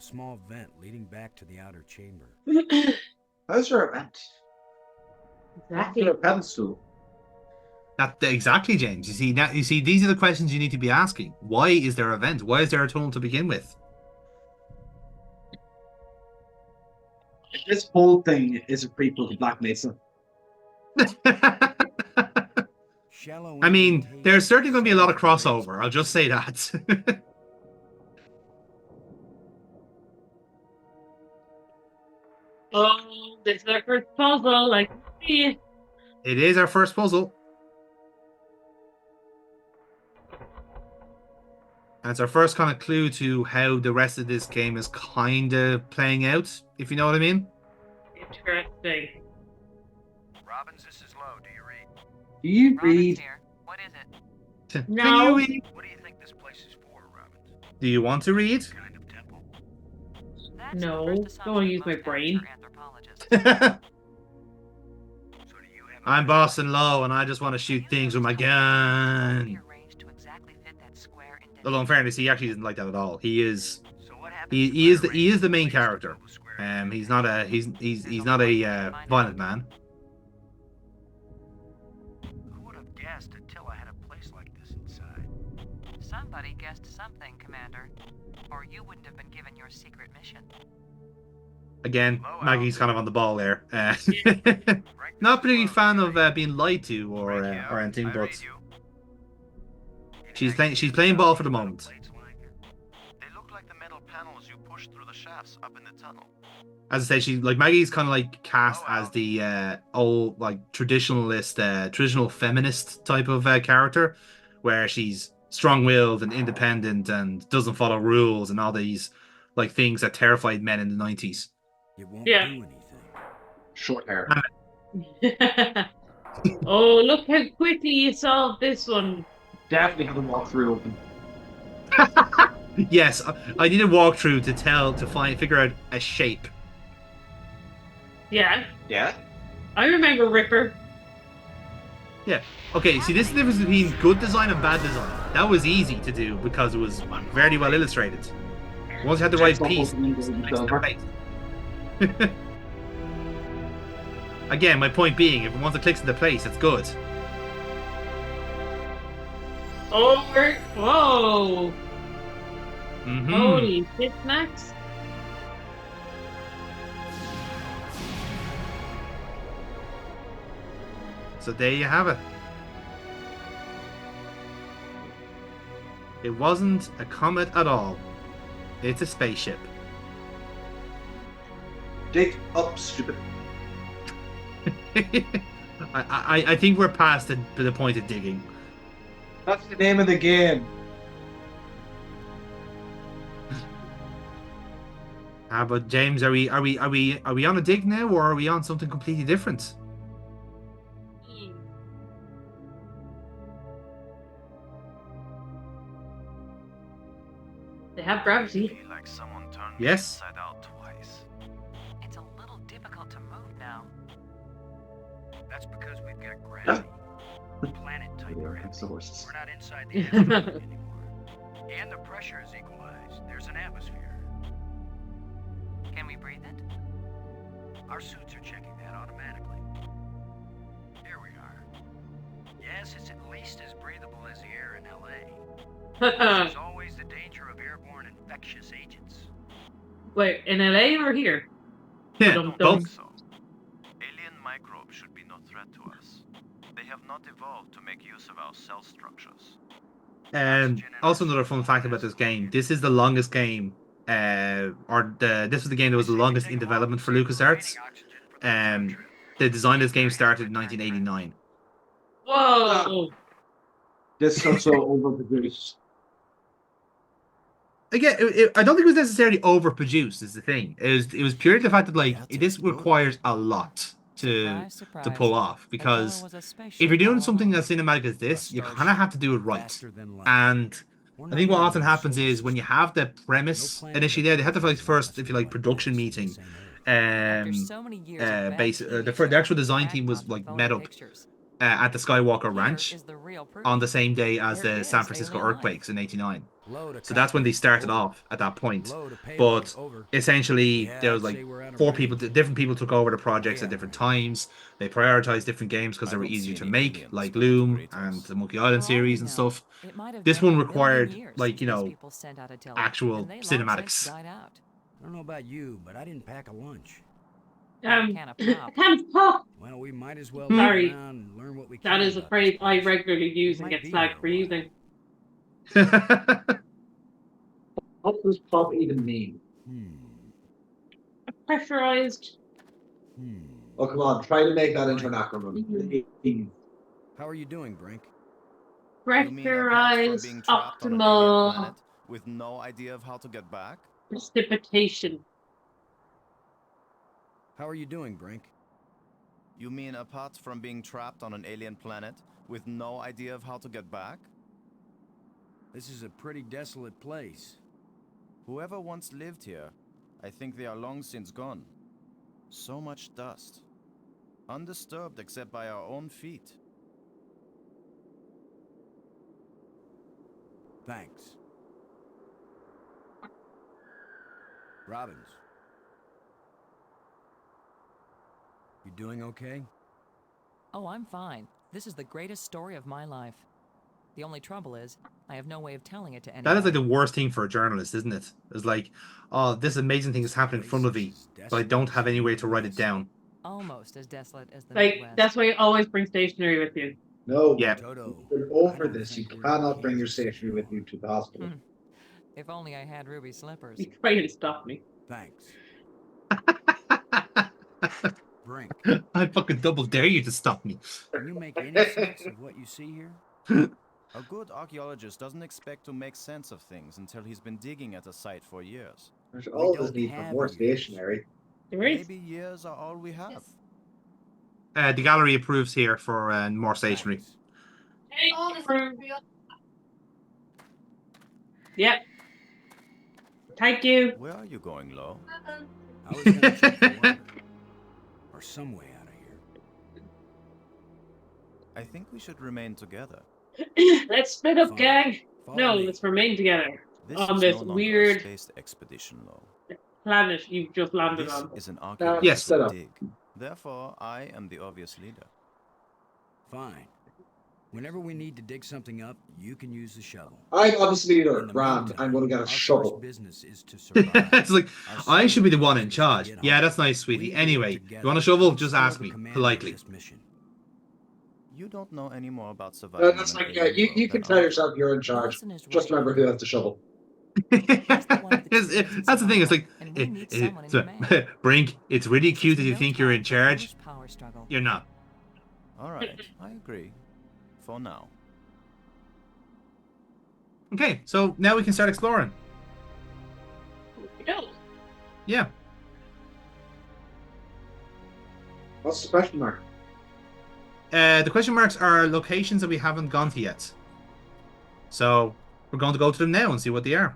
A small vent leading back to the outer chamber. How's your event? Exactly. A pedestal. Exactly, James. You see now. You see, these are the questions you need to be asking. Why is there a vent? Why is there a tunnel to begin with? This whole thing is a prequel to Black Mesa. Shallow I mean, indentation, there's certainly going to be a lot of sudden raised crossover. I'll just say that. Oh, this is our first puzzle. I can see it. It is our first puzzle. And it's our first kind of clue to how the rest of this game is kind of playing out, if you know what I mean. Interesting. Robbins, this is Low. Do you read? Do you Robbins read? here. What is it? No. Can you read? What do you think this place is for, Robbins? Do you want to read? Kind of temple. That's No, the don't first wanna assumption use my most brain. amateur anthropologists. So do you have I'm Boston Low, and I just want to shoot things with my gun. Arranged to exactly fit that square indentation. Although in fairness, he actually isn't like that at all. He is So what happens he if I is the main arrange the place to character. build a square He's not a he's not a violent man. Who would have guessed Attila had a place like this inside? Somebody guessed something, Commander. Or you wouldn't have been given your secret mission. Again, Maggie's kind of on the ball there. Right Not this particularly low, fan right? of being lied to or Break you out. anything, I but read you. she's playing ball for the moment. They look like the metal panels you push through the shafts up in the tunnel. As I say, she like Maggie's kind of like cast as the old like traditionalist, traditional feminist type of character, where she's strong-willed and independent and doesn't follow rules and all these like things that terrified men in the 90s. It won't Yeah. do anything. Short hair. Oh, look how quickly you solved this one. Definitely have a walkthrough open. Yes, I need a walkthrough to figure out a shape. Yeah, Yeah. I remember Ripper. Yeah. Okay, see, this is the difference between good design and bad design. That was easy to do because it was very well illustrated. Once you had the right piece, it's nice and right. Again, my point being, if once it clicks into place, it's good. Over. Whoa. Mm-hmm. Holy shit, Max. So there you have it. It wasn't a comet at all. It's a spaceship. Dig up, stupid. I think we're past the point of digging. That's the name of the game. But James, are we on a dig now, or are we on something completely different? They have I gravity. feel like someone turned Yes. me inside out twice. It's a little difficult to move now. That's because we've got gravity. Planet type Yeah, gravity. that's the horses. We're not inside the asteroid anymore. And the pressure is equalized. There's an atmosphere. Can we breathe it? Our suits are checking that automatically. Here we are. Yes, it's at least as breathable as the air in LA. There's always the danger of airborne infectious agents. Wait, in LA or here? Yeah, Dum, Don't dum. think so. Alien microbes should be no threat to us. They have not evolved to make use of our cell structures. And also another fun fact about this game: this is the longest game, this was the game that was the longest in development for LucasArts. The design of this game started in 1989. Whoa. This sounds so overproduced. Again, I don't think it was necessarily overproduced. Is the thing. It was purely the fact that like this requires a lot to pull off, because if you're doing something as cinematic as this, you kind of have to do it right. Faster than light. And We're I not think what even often on happens solar is when you system. have the premise initially there, they have to like first, if you like, production meeting. After so many years of bad Base TV the actual design bad team was copy like phony met up, pictures. at the Skywalker Here Ranch is the real proof. on the same day as There the is San Francisco alien life. earthquakes in '89. Load of So that's when they copy. started Over. off at that point. Load of payload. But Over. essentially, Yeah, there was I'd like say we're out of 4 people, range. different people took over the projects Yeah. at different times. They prioritized different games because I they were don't easier see to any make, aliens like coming to Loom greet and us. the Monkey Island For all we series and know, stuff. it might have This been one 1 billion required, years like, since you those know, people sent out Attila, actual and they long cinematics. since died out. I don't know about you, but I didn't pack a lunch. Can of pop. Can't pop. Well, we might as well Sorry. look around and learn what we That can is a about phrase this I place. regularly use We and might get be flagged here a for while. using. What does pop even mean? Pressurized. Oh, come on. Try to make that into an Right. acronym. How are you doing, Brink? You mean apart from Pressurized being trapped on an alien optimal planet with no idea of how to get back? precipitation. How are you doing, Brink? You mean apart from being trapped on an alien planet with no idea of how to get back? This is a pretty desolate place. Whoever once lived here, I think they are long since gone. So much dust. Undisturbed except by our own feet. Thanks. Robbins. You doing okay? Oh, I'm fine. This is the greatest story of my life. The only trouble is, I have no way of telling it to anyone. That is like the worst thing for a journalist, isn't it? It's like, oh, this amazing thing is happening in front of me, but I don't have any way to write it down. Almost as desolate as the Like, Midwest. that's why you always bring stationery with you. No. Yeah. Toto. We're I over don't this. You think we're cannot in bring your Kansas stationery with anymore. you to the hospital. If only I had ruby slippers. You're trying to stop me. Thanks. Brink, I fucking double dare you to stop me. can you make any sense of what you see here? A good archaeologist doesn't expect to make sense of things until he's been digging at a site for years. There's all this don't need for have more years. stationery. There is. Maybe years are all we have. The gallery approves here for more stationery. Thanks. Hey, Prue. Yep. Thank you. Where are you going, Lo? I was gonna check the water. Or some way out of here. I think we should remain together. Let's split up, Fine. gang. Follow No, me. let's remain together. This On is this no longer weird a space expedition, Lo. planet you've just landed This on. is an Yes. archaeological Set up. dig. Therefore, I am the obvious leader. Fine. Whenever we need to dig something up, you can use the shovel. I'm obviously In leader. the Grand. meantime, I'm going to get our a first shovel. business is to survive. It's like, Our I should be the second one in is to charge. get Yeah, on. that's nice, We sweetie. need to work Anyway, you together. want a shovel? I'll Just serve ask the me, commander of politely. this mission. You don't know any more about surviving. That's in like, an yeah, alien you world can than tell I do. yourself you're in charge. Lawson is Just right. remember who has the shovel. He's the one with experience That's in the thing. It's survival, like, and we need someone in command. Brink, it's really This cute is that you no think you're in time for charge. foolish power struggle. You're not. All right, I agree. For now. Okay, so now we can start exploring. Go. Yeah. What's the question mark? The question marks are locations that we haven't gone to yet. So we're going to go to them now and see what they are.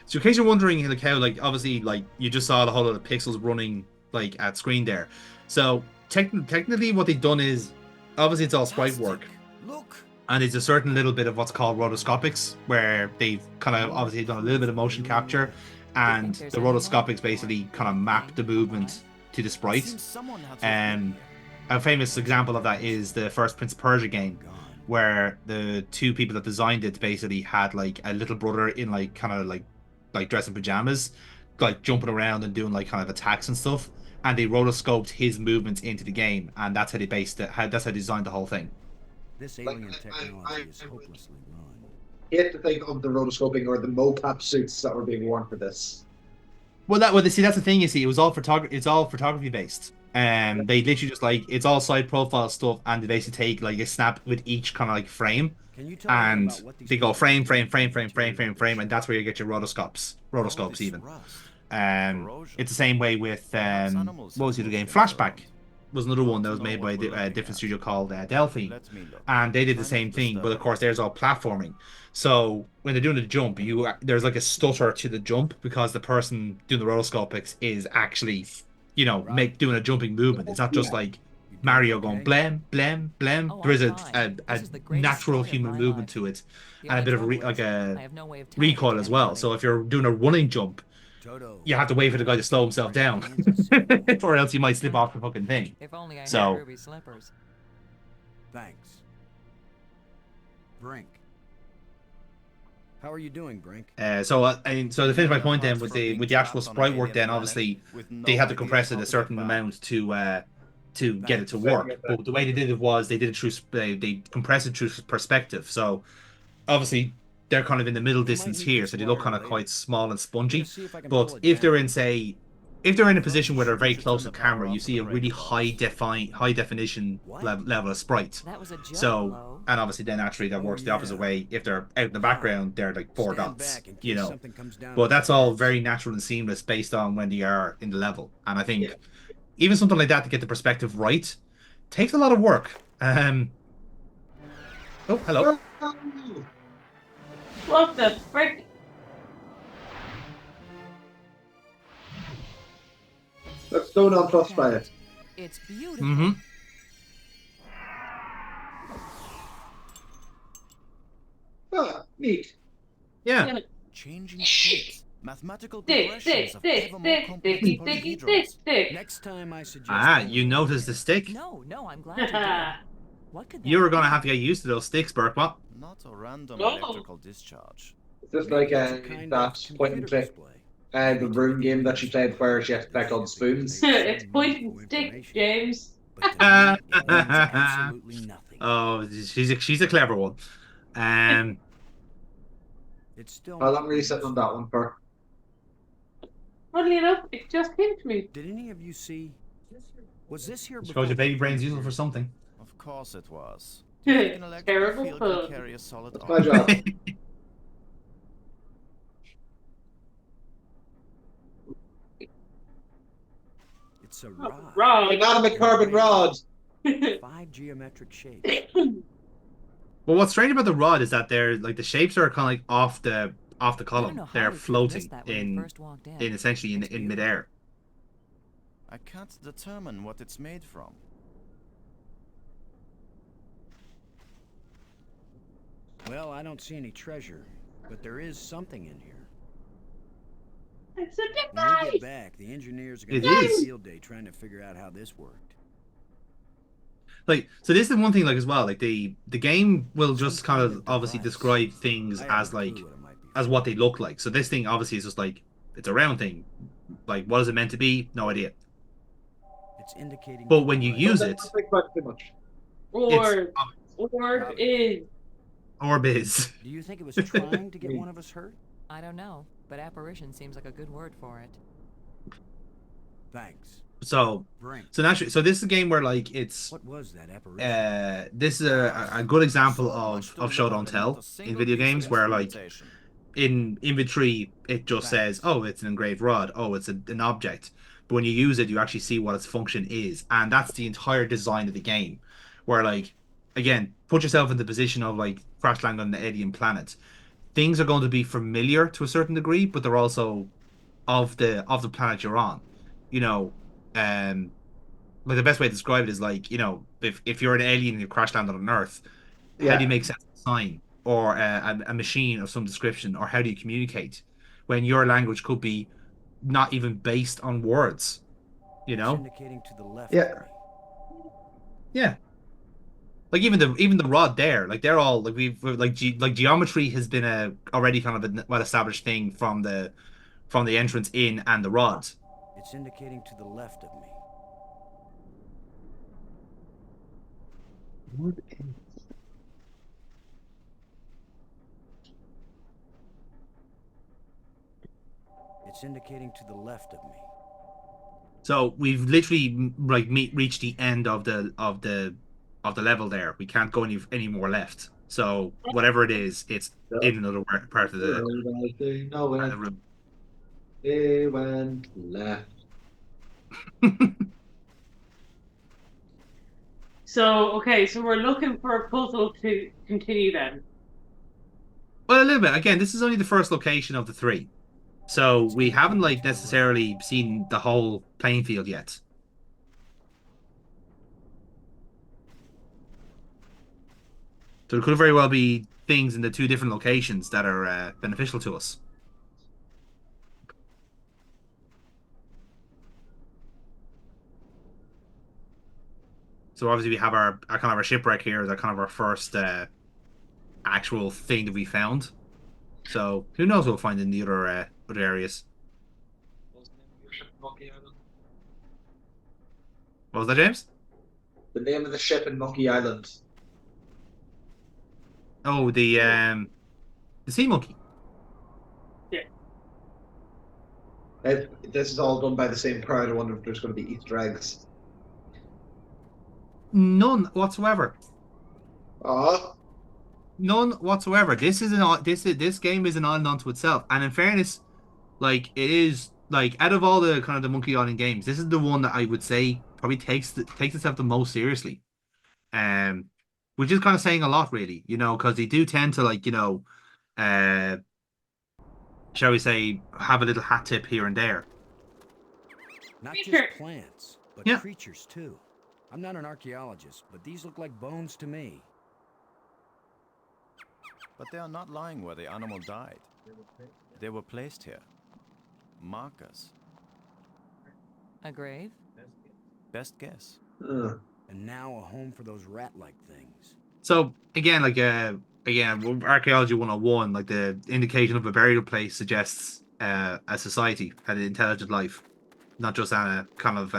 So in case you're wondering, like how, like obviously, like you just saw the whole lot of pixels running like at screen there. So technically, what they've done is obviously it's all sprite work, Look. and it's a certain little bit of what's called rotoscopics, where they've kind of obviously done a little bit of motion capture, and the rotoscopics basically kind of map the movement to the sprite. Seems someone had to have been Um, here. A famous example of that is the first Prince of Persia game, Gone. where the two people that designed it basically had like a little brother in like kind of like dressing pajamas, like jumping around and doing like kind of attacks and stuff, and they rotoscoped his movements into the game, and that's how they based it. That's how they designed the whole thing. This Like, alien I- technology is hopelessly run. Hate to think of the rotoscoping or the mocap suits that were being worn for this. Well, see, that's the thing. You see, it was all It's all photography based. They literally just like it's all side profile stuff, and they basically take like a snap with each kind of like frame, Can you tell me more and about what these they go people frame, do frame, with frame, the frame, frame, material frame, they frame, and ship? that's where you get your rotoscopes All this even. rust. Corrosion. It's the same way with Perhaps animals what was the have other game? moved in Flashback around. was another one that was Don't know made by what we're a looking different at. studio called Delphi, Let me look. and they did Try the same not to thing. But of disturb. course, there's all platforming. So when they're doing the jump, there's like a stutter to the jump because the person doing the rotoscopics is actually you know, doing a jumping movement. It's not just like Mario going blam, blam, blam. Oh, There is I'm fine. a This is the greatest natural story of human my movement life. to it, The and a only bit of trouble like is, a I have no way of telling it recoil to as well. anybody. So if you're doing a running jump, Toto. you have to wait for the guy to slow himself down, or else you might slip off the fucking thing. If only I had So- ruby slippers. Thanks. Brink. How are you doing, Brink? So to finish my point then with the actual sprite work, then obviously they had to compress it a certain amount to get it to work. But the way they did it was they did it through they compressed it through perspective. So obviously they're kind of in the middle distance here, so they look kind of quite small and spongy. But if they're in if they're in a position where they're very close to camera, you see a really high definition level of sprite. That was a joke, So, Lo. and obviously then naturally that works the opposite way. If they're out in the background, they're like 4 dots, you know. But that's all very natural and seamless based on when they are in the level. And I think even something like that to get the perspective right takes a lot of work. Oh, hello. What the frick? Let's go on plus by it. It's beautiful. Mm-hmm. Ah, neat. Yeah. Changing shapes. Mathematical This, progressions this, of this, ever more this, complex this, this, polyhedrons. this. Next time I suggest. Ah, you noticed the stick? No, I'm glad you did. What could that You were be? gonna have to get used to those sticks, Bert. What? Not a random No. electrical discharge. Is this like that point and click the room game that she played where she had to collect all the spoons? It's point and stick, James. Absolutely nothing. Oh, she's a clever one. It's still. How long were you sitting on that one for? Funnily enough, it just came to me. Did any of you see? Was this here? Shows your baby brain's useful for something. Of course it was. Do you think an electrical Terrible field fun. can carry a solid That's my object? job. It's a rod. Wrong. Anatomic carbon rod. 5 geometric shapes. Well, what's strange about the rod is that they're like the shapes are kind of like off the I don't column. know how They're we could've floating missed that when we in first walked essentially in midair. I can't determine what it's made from. Well, I don't see any treasure, but there is something in here. It's a When we device. get back, the engineers are going It to have a is. field day trying to figure out how this worked. Like, so this is one thing, like as well. Like the game will just Some kind kind of of obviously device. describe things I have as no like clue what it might be as for. what they look like. So this thing obviously is just like it's a round thing. Like, what is it meant to be? No idea. It's indicating. But to when the you right. use Don't it, think about it too much. Orb is. orb is. Do you think it was trying to get one of us hurt? I don't know, but apparition seems like a good word for it. Thanks. So Brink. naturally, so this is a game where like it's What was that apparition? this is a good example of show don't tell in video games where like in inventory it just says, oh, it's an engraved rod, oh, it's an object, but when you use it you actually see what its function is, and that's the entire design of the game. Where like, again, put yourself in the position of like crash land on the alien planet. Things are going to be familiar to a certain degree, but they're also of the planet you're on. You know, like the best way to describe it is like, you know, if you're an alien and you crash land on Earth, how do you make sense of a sign or a machine of some description, or how do you communicate when your language could be not even based on words? You It's know, indicating to the left. Yeah. of me. yeah. Like even the rod there, like they're all like like geometry has been a already kind of a well established thing from the entrance in and the rod. It's indicating to the left of me. It's indicating to the left of me. So we've literally like reached the end of the level there. We can't go any more left. So whatever it is, it's in another part of the room. They went left. So, okay, so we're looking for a puzzle to continue then. Well, a little bit. Again, this is only the first location of the 3. So we haven't like necessarily seen the whole playing field yet. So it could very well be things in the two different locations that are beneficial to us. So obviously we have our kind of our shipwreck here as our kind of our first actual thing that we found. So who knows what we'll find in the other areas. What was that, James? The name of the ship in Monkey Island. Oh, the sea monkey. This is all done by the same crowd. I wonder if there's going to be Easter eggs. None whatsoever. Ah, None whatsoever. This game is an island unto itself. And in fairness, like it is like out of all the kind of the Monkey Island games, this is the one that I would say probably takes itself the most seriously. Which is kind of saying a lot, really, because they do tend to like, shall we say, have a little hat tip here and there. Not just plants, but Yeah. creatures too. I'm not an archaeologist, but these look like bones to me. But they are not lying where the animal died. They were placed here. Markers. A grave? Best guess. And now a home for those rat-like things. So again, archaeology 101, like the indication of a burial place suggests a society, an intelligent life, not just a kind of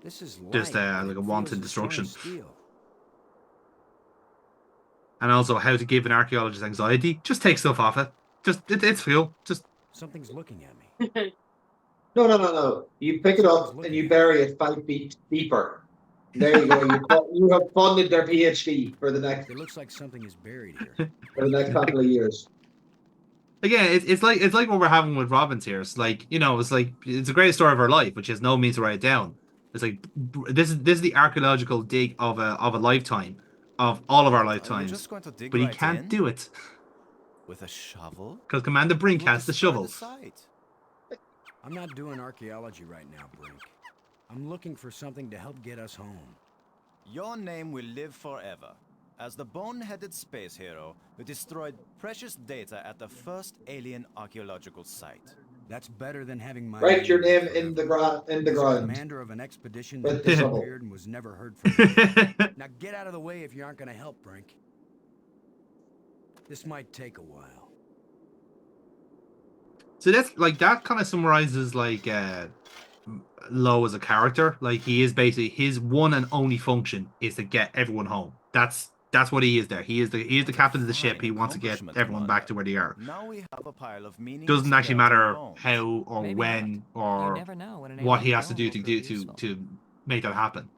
This is just light, but like it a wanton feels as strong destruction. as steel. And also how to give an archaeologist anxiety. Just take stuff off it. It's fuel. Just Something's looking at me. No. You pick it up and you bury it 5 feet deeper. There you go. You have funded their PhD for the next It looks like something is buried here. couple of years. again, it's like what we're having with Robbins here. It's like it's the greatest story of our life, which has no means to write it down. It's like this is the archaeological dig of a lifetime, of all of our Are you lifetimes. just going to dig But he right can't in? do it With a shovel? because Commander Brink You will has the destroy shovel. site. I'm not doing archaeology right now, Brink. I'm looking for something to help get us home. Your name will live forever. As the bone-headed space hero who destroyed precious data at the first alien archaeological site. That's better than having my Write your name forever. in the ground. As commander of an expedition With that the shovel. disappeared and was never heard from. Now get out of the way if you aren't going to help, Brink. This might take a while. So that's like that kind of summarizes like Lowe as a character. Like he is basically his one and only function is to get everyone home. That's what he is there. He is the captain of the ship. He wants to get everyone back to where they are. Now we have a pile of meaningless Doesn't actually skeleton matter bones. how or Maybe when not. You or never know when an what alien he has to bone do will to prove useful. make that happen.